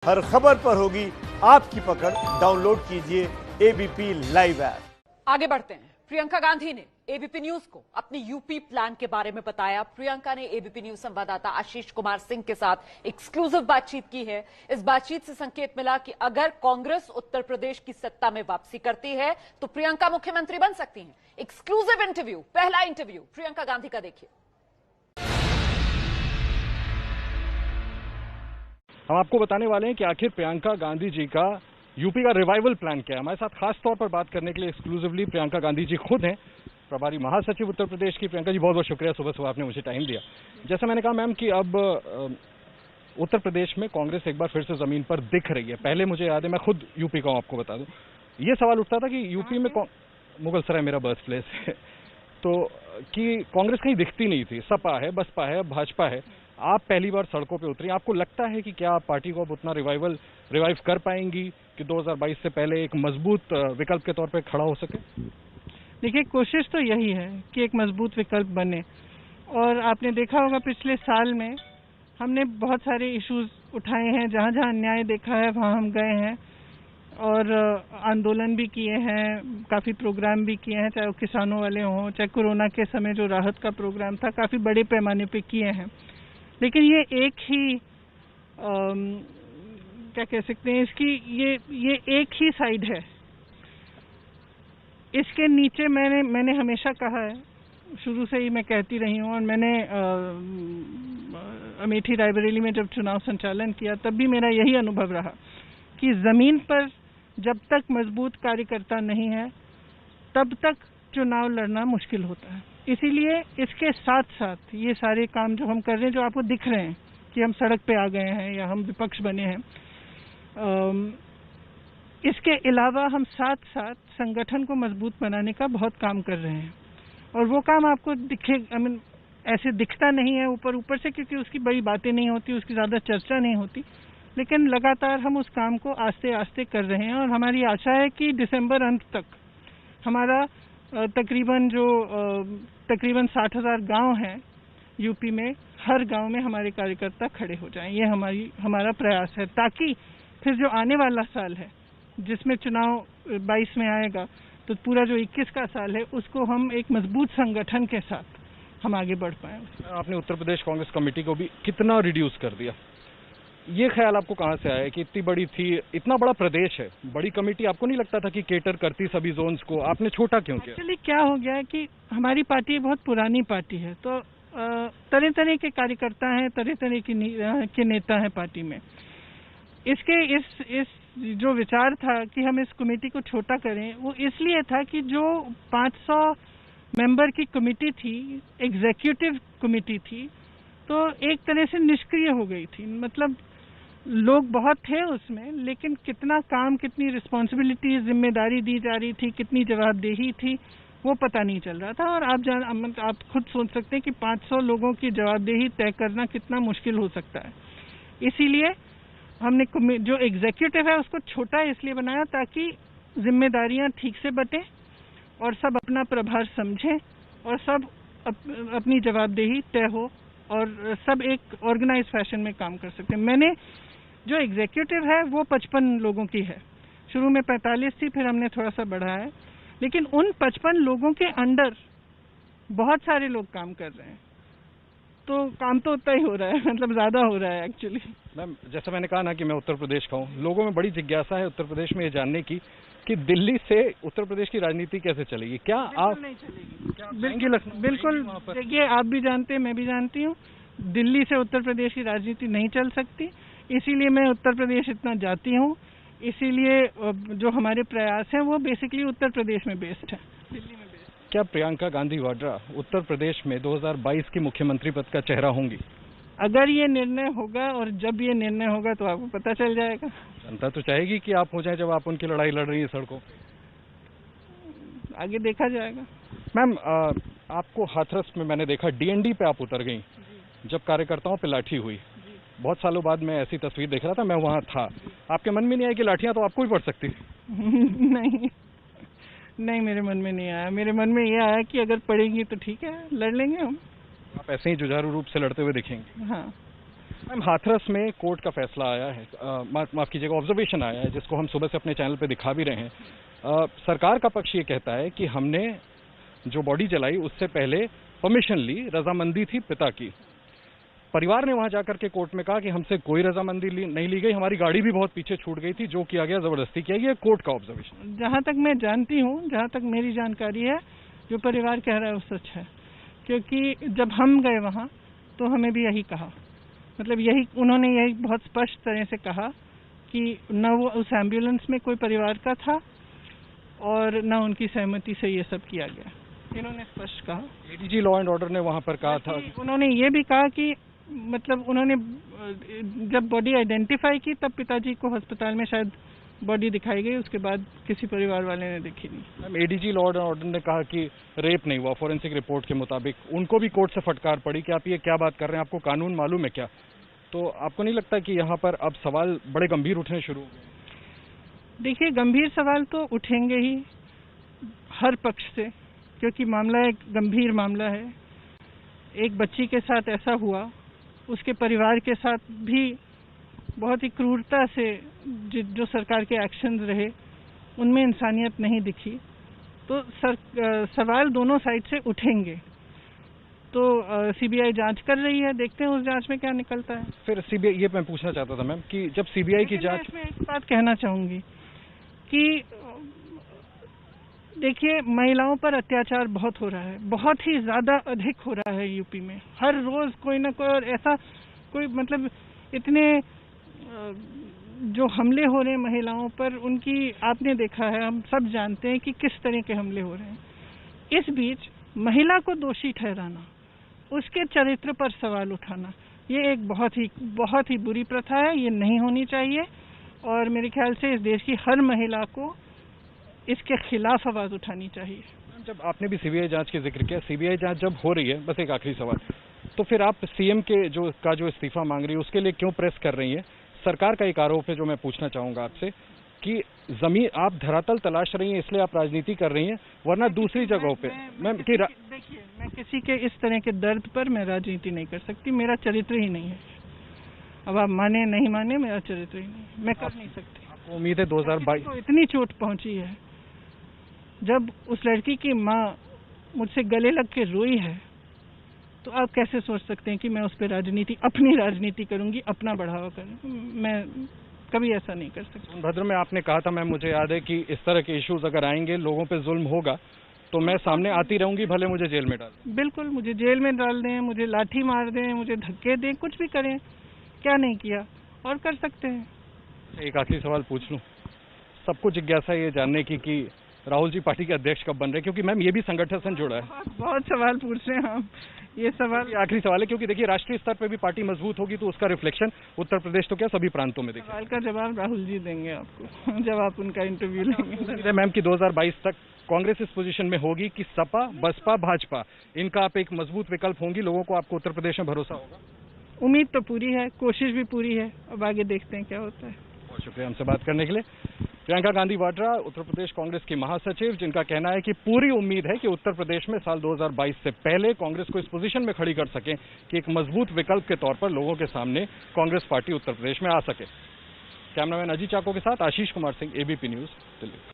हर खबर पर होगी आपकी पकड़। डाउनलोड कीजिए एबीपी लाइव ऐप। आगे बढ़ते हैं। प्रियंका गांधी ने एबीपी न्यूज को अपनी यूपी प्लान के बारे में बताया। प्रियंका ने एबीपी न्यूज संवाददाता आशीष कुमार सिंह के साथ एक्सक्लूसिव बातचीत की है। इस बातचीत से संकेत मिला कि अगर कांग्रेस उत्तर प्रदेश की सत्ता में वापसी करती है तो प्रियंका मुख्यमंत्री बन सकती हैं। एक्सक्लूसिव इंटरव्यू, पहला इंटरव्यू प्रियंका गांधी का देखिए। हम आपको बताने वाले हैं कि आखिर प्रियंका गांधी जी का यूपी का रिवाइवल प्लान क्या है। हमारे साथ खास तौर पर बात करने के लिए एक्सक्लूसिवली प्रियंका गांधी जी खुद हैं, प्रभारी महासचिव उत्तर प्रदेश की। प्रियंका जी, बहुत बहुत शुक्रिया, सुबह सुबह आपने मुझे टाइम दिया। जैसा मैंने कहा मैम कि अब उत्तर प्रदेश में कांग्रेस एक बार फिर से जमीन पर दिख रही है। पहले मुझे याद है, मैं खुद यूपी का हूं, आपको बता दूं, ये सवाल उठता था कि यूपी में मुगलसराय मेरा बर्थ प्लेस है, तो कि कांग्रेस कहीं दिखती नहीं थी। सपा है, बसपा है, भाजपा है। आप पहली बार सड़कों पे उतरी, आपको लगता है कि क्या आप पार्टी को अब उतना रिवाइव कर पाएंगी कि 2022 से पहले एक मजबूत विकल्प के तौर पे खड़ा हो सके? देखिए, कोशिश तो यही है कि एक मजबूत विकल्प बने। और आपने देखा होगा पिछले साल में हमने बहुत सारे इश्यूज उठाए हैं, जहाँ जहाँ अन्याय देखा है वहाँ हम गए हैं और आंदोलन भी किए हैं, काफ़ी प्रोग्राम भी किए हैं, चाहे वो किसानों वाले हों, चाहे कोरोना के समय जो राहत का प्रोग्राम था, काफ़ी बड़े पैमाने पे किए हैं। लेकिन ये एक ही क्या कह सकते हैं, इसकी ये एक ही साइड है। इसके नीचे मैंने हमेशा कहा है, शुरू से ही मैं कहती रही हूँ, और मैंने अमेठी रायबरेली में जब चुनाव संचालन किया तब भी मेरा यही अनुभव रहा कि ज़मीन पर जब तक मजबूत कार्यकर्ता नहीं है तब तक चुनाव लड़ना मुश्किल होता है। इसीलिए इसके साथ साथ ये सारे काम जो हम कर रहे हैं, जो आपको दिख रहे हैं कि हम सड़क पे आ गए हैं या हम विपक्ष बने हैं, इसके अलावा हम साथ साथ संगठन को मजबूत बनाने का बहुत काम कर रहे हैं। और वो काम आपको ऐसे दिखता नहीं है ऊपर से, क्योंकि उसकी बड़ी बातें नहीं होती, उसकी ज़्यादा चर्चा नहीं होती, लेकिन लगातार हम उस काम को आस्ते आस्ते कर रहे हैं। और हमारी आशा है कि दिसंबर अंत तक हमारा तकरीबन 60,000 गांव हैं यूपी में, हर गांव में हमारे कार्यकर्ता खड़े हो जाएं। ये हमारा प्रयास है, ताकि फिर जो आने वाला साल है जिसमें चुनाव 22 में आएगा, तो पूरा जो 21 का साल है उसको हम एक मजबूत संगठन के साथ हम आगे बढ़ पाएं। आपने उत्तर प्रदेश कांग्रेस कमेटी को भी कितना रिड्यूस कर दिया, ये ख्याल आपको कहाँ से आया कि इतनी बड़ी थी, इतना बड़ा प्रदेश है, बड़ी कमेटी आपको नहीं लगता था कि केटर करती सभी जोन्स को? आपने छोटा क्यों किया? एक्चुअली क्या हो गया है कि हमारी पार्टी बहुत पुरानी पार्टी है, तो तरह तरह के कार्यकर्ता हैं, तरह तरह के नेता हैं पार्टी में। इसके इस जो विचार था कि हम इस कमेटी को छोटा करें, वो इसलिए था कि जो 500 मेंबर की कमेटी थी, एग्जीक्यूटिव कमेटी थी, तो एक तरह से निष्क्रिय हो गई थी। मतलब लोग बहुत थे उसमें, लेकिन कितना काम, कितनी रिस्पॉन्सिबिलिटी, जिम्मेदारी दी जा रही थी, कितनी जवाबदेही थी, वो पता नहीं चल रहा था। और आप खुद सोच सकते हैं कि 500 लोगों की जवाबदेही तय करना कितना मुश्किल हो सकता है। इसीलिए हमने जो एग्जीक्यूटिव है उसको छोटा इसलिए बनाया ताकि जिम्मेदारियां ठीक से बटें और सब अपना प्रभार समझें और सब अपनी जवाबदेही तय हो और सब एक ऑर्गेनाइज फैशन में काम कर सकते हैं। मैंने जो एग्जीक्यूटिव है वो 55 लोगों की है, शुरू में 45 थी, फिर हमने थोड़ा सा बढ़ाया है, लेकिन उन 55 लोगों के अंडर बहुत सारे लोग काम कर रहे हैं, तो काम तो उतना ही हो रहा है, मतलब ज़्यादा हो रहा है एक्चुअली। मैम, जैसा मैंने कहा ना कि मैं उत्तर प्रदेश का हूँ, लोगों में बड़ी जिज्ञासा है उत्तर प्रदेश में ये जानने की कि दिल्ली से उत्तर प्रदेश की राजनीति कैसे चलेगी। क्या आप नहीं चलेगी? बिल्कुल। देखिए, आप भी जानते हैं, मैं भी जानती हूँ, दिल्ली से उत्तर प्रदेश की राजनीति नहीं चल सकती। इसीलिए मैं उत्तर प्रदेश इतना जाती हूँ, इसीलिए जो हमारे प्रयास हैं वो बेसिकली उत्तर प्रदेश में बेस्ड है, दिल्ली में बेस्ड। क्या प्रियंका गांधी वाड्रा उत्तर प्रदेश में 2022 की मुख्यमंत्री पद का चेहरा होंगी? अगर ये निर्णय होगा और जब ये निर्णय होगा तो आपको पता चल जाएगा। जनता तो चाहेगी कि आप हो जाए जब आप उनकी लड़ाई लड़ रही है सड़कों पे। आगे देखा जाएगा। मैम, आपको हाथरस में मैंने देखा, डीएनडी पे आप उतर गई जब कार्यकर्ताओं पे लाठी हुई। बहुत सालों बाद मैं ऐसी तस्वीर देख रहा था, मैं वहाँ था। आपके मन में नहीं आया कि लाठियाँ तो आपको ही पड़ सकती? नहीं, मेरे मन में नहीं आया। मेरे मन में ये आया कि अगर पड़ेंगी तो ठीक है, लड़ लेंगे हम। आप ऐसे ही जुझारू रूप से लड़ते हुए दिखेंगे? हाँ। मैम, हाथरस में कोर्ट का फैसला आया है, माफ कीजिएगा, ऑब्जर्वेशन आया है, जिसको हम सुबह से अपने चैनल पे दिखा भी रहे हैं। सरकार का पक्ष ये कहता है कि हमने जो बॉडी जलाई उससे पहले परमिशन ली, रजामंदी थी पिता की। परिवार ने वहां जाकर के कोर्ट में कहा कि हमसे कोई रजामंदी नहीं ली गई, हमारी गाड़ी भी बहुत पीछे छूट गई थी, जो किया गया जबरदस्ती किया गया। कोर्ट का ऑब्जर्वेशन। जहां तक मैं जानती हूँ, जहां तक मेरी जानकारी है, जो परिवार कह रहा है वो सच है, क्योंकि जब हम गए वहां तो हमें भी यही कहा, मतलब यही उन्होंने यही बहुत स्पष्ट तरह से कहा कि न वो उस एम्बुलेंस में कोई परिवार का था और न उनकी सहमति से ये सब किया गया, इन्होंने स्पष्ट कहा। एडीजी लॉ एंड ऑर्डर ने वहां पर कहा था, उन्होंने ये भी कहा कि मतलब उन्होंने जब बॉडी आइडेंटिफाई की तब पिताजी को अस्पताल में शायद बॉडी दिखाई गई, उसके बाद किसी परिवार वाले ने देखी नहीं। Ma'am, ADG law and order ने कहा कि रेप नहीं हुआ, फॉरेंसिक रिपोर्ट के मुताबिक। उनको भी कोर्ट से फटकार पड़ी कि आप ये क्या बात कर रहे हैं, आपको कानून मालूम है क्या? तो आपको नहीं लगता कि यहाँ पर अब सवाल बड़े गंभीर उठने शुरू हो गए? देखिए, गंभीर सवाल तो उठेंगे ही हर पक्ष से, क्योंकि मामला एक गंभीर मामला है। एक बच्ची के साथ ऐसा हुआ, उसके परिवार के साथ भी बहुत ही क्रूरता से जो सरकार के एक्शंस रहे उनमें इंसानियत नहीं दिखी, तो सवाल दोनों साइड से उठेंगे। तो सीबीआई जांच कर रही है, देखते हैं उस जांच में क्या निकलता है। फिर सीबीआई, ये मैं पूछना चाहता था मैम कि जब सीबीआई की जांच में एक बात कहना चाहूंगी कि देखिए, महिलाओं पर अत्याचार बहुत हो रहा है, बहुत ही ज्यादा अधिक हो रहा है यूपी में। हर रोज कोई ना कोई, और ऐसा कोई मतलब इतने जो हमले हो रहे हैं महिलाओं पर, उनकी आपने देखा है, हम सब जानते हैं कि किस तरह के हमले हो रहे हैं। इस बीच महिला को दोषी ठहराना, उसके चरित्र पर सवाल उठाना, ये एक बहुत ही बुरी प्रथा है, ये नहीं होनी चाहिए। और मेरे ख्याल से इस देश की हर महिला को इसके खिलाफ आवाज उठानी चाहिए। जब आपने भी सीबीआई जांच के जिक्र किया, सीबीआई जांच जब हो रही है, बस एक आखिरी सवाल, तो फिर आप सीएम के जो इस्तीफा मांग रही है उसके लिए क्यों प्रेस कर रही है? सरकार का एक आरोप है जो मैं पूछना चाहूंगा आपसे कि जमीन आप धरातल तलाश रही हैं, इसलिए आप राजनीति कर रही हैं, वरना दूसरी जगहों पे देखिए, मैं किसी के इस तरह के दर्द पर मैं राजनीति नहीं कर सकती, मेरा चरित्र ही नहीं है। अब आप माने नहीं माने, मेरा चरित्र ही नहीं, मैं कर नहीं सकती। आपको उम्मीद है 2022 को इतनी चोट पहुंची है, जब उस लड़की की माँ मुझसे गले लग के रोई है, तो आप कैसे सोच सकते हैं कि मैं उस पर अपनी राजनीति करूंगी, अपना बढ़ावा करूंगी? मैं कभी ऐसा नहीं कर सकती। सोनभद्र में आपने कहा था, मैम मुझे याद है, कि इस तरह के इश्यूज अगर आएंगे, लोगों पे जुल्म होगा, तो मैं सामने आती रहूंगी, भले मुझे जेल में डाल दें। बिल्कुल, मुझे जेल में डाल दें, मुझे लाठी मार दें, मुझे धक्के दें, कुछ भी करें, क्या नहीं किया और कर सकते हैं। एक आखिरी सवाल पूछ लूं, सबको जिज्ञासा ये जानने की कि राहुल जी पार्टी के अध्यक्ष कब बन रहे, क्योंकि मैम ये भी संगठन से जुड़ा है। बहुत सवाल पूछ रहे हैं हम, ये सवाल आखिरी सवाल है, क्योंकि देखिए राष्ट्रीय स्तर पे भी पार्टी मजबूत होगी तो उसका रिफ्लेक्शन उत्तर प्रदेश तो क्या सभी प्रांतों में दिखेगा। सवाल का जवाब राहुल जी देंगे आपको जब आप उनका इंटरव्यू लेंगे। मैम की 2022 तक कांग्रेस इस पोजीशन में होगी कि सपा, बसपा, भाजपा, इनका आप एक मजबूत विकल्प होंगी, लोगों को आपको उत्तर प्रदेश में भरोसा होगा? उम्मीद तो पूरी है, कोशिश भी पूरी है, अब आगे देखते हैं क्या होता है। बहुत शुक्रिया हमसे बात करने के लिए। प्रियंका गांधी वाड्रा, उत्तर प्रदेश कांग्रेस की महासचिव, जिनका कहना है कि पूरी उम्मीद है कि उत्तर प्रदेश में साल 2022 से पहले कांग्रेस को इस पोजीशन में खड़ी कर सकें कि एक मजबूत विकल्प के तौर पर लोगों के सामने कांग्रेस पार्टी उत्तर प्रदेश में आ सके। कैमरामैन अजीत चाको के साथ आशीष कुमार सिंह, एबीपी न्यूज, दिल्ली।